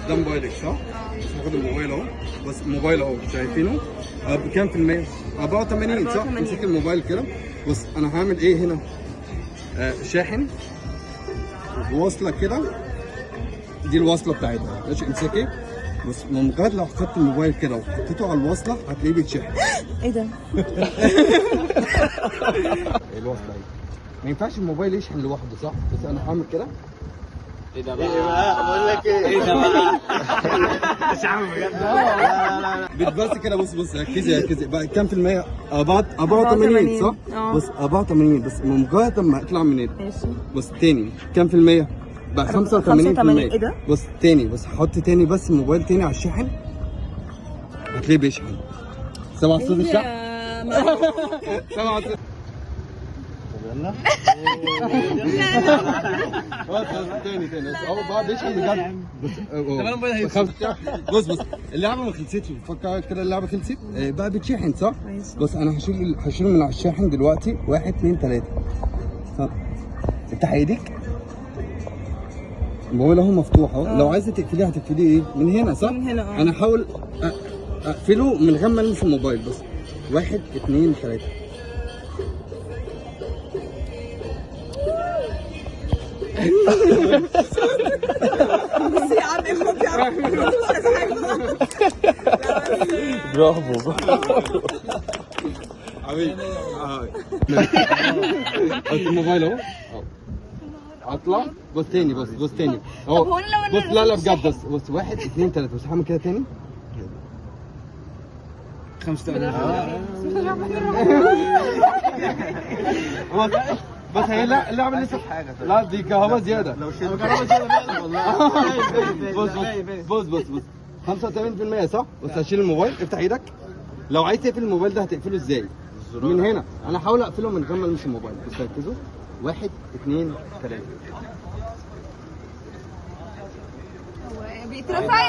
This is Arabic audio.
ده موبايلك صح؟ هاخد الموبايل اهو، بس الموبايل اهو شايفينه بكام في المية؟ 84 صح؟ امسك الموبايل كده. بص انا هعمل ايه هنا؟ شاحن وواصله كده، دي الوصله بتاعتها ماشي. امسكي بص، مجرد لو خدت الموبايل كده وحطيته على الوصله هتلاقيه بيتشحن. ايه ده؟ الوصله اهي، ما ينفعش الموبايل يشحن لوحده صح؟ بس انا هعمل كده. ايه ده بقى؟ بقول لك ايه ده بقى؟ مش عامل بجد. بس كده. بص ركزي بقى كام في المية؟ 84 صح؟ بص 84 بس مجرد ما اطلع من هنا. ماشي. بص تاني كام في المية؟ بقى 85%. ايه ده؟ بص تاني، بص حط تاني بس الموبايل تاني على الشاحن هتلاقيه بيشحن. سمع صوت الشحن؟ سمع صوت. يلا تاني بس اهو بقى بيشحن بجد. بص اللعبه ما خلصتش، فكر كده اللعبه خلصت بقى بتشحن صح؟ بص انا هشيله من على الشاحن دلوقتي. 1 2 3 افتح ايدك. الموبايل اهو مفتوح اهو. لو عايزه تقفليه هتقفليه ايه؟ من هنا صح؟ من هنا انا هحاول اقفله من غير ما المس الموبايل. بس 1 2 3 بس يا عم اخوك يا عم برافو حبيبي. الموبايل اهو اطلع. بص تاني بص تاني اهو. طب هو لو انا بص لا بجد. بص 1 2 3 بص هعمل كده تاني. 85. بس هي لا اللعبه لسه في حاجه. لا دي كهرباء زياده. لو شلت كهرباء زياده والله. بص 85% صح؟ بس هشيل الموبايل. افتح ايدك. لو عايز تقفل الموبايل ده هتقفله ازاي؟ من هنا. انا هحاول اقفله من غير ما المس الموبايل. بس ركزوا. 1 2 3 بيترفع.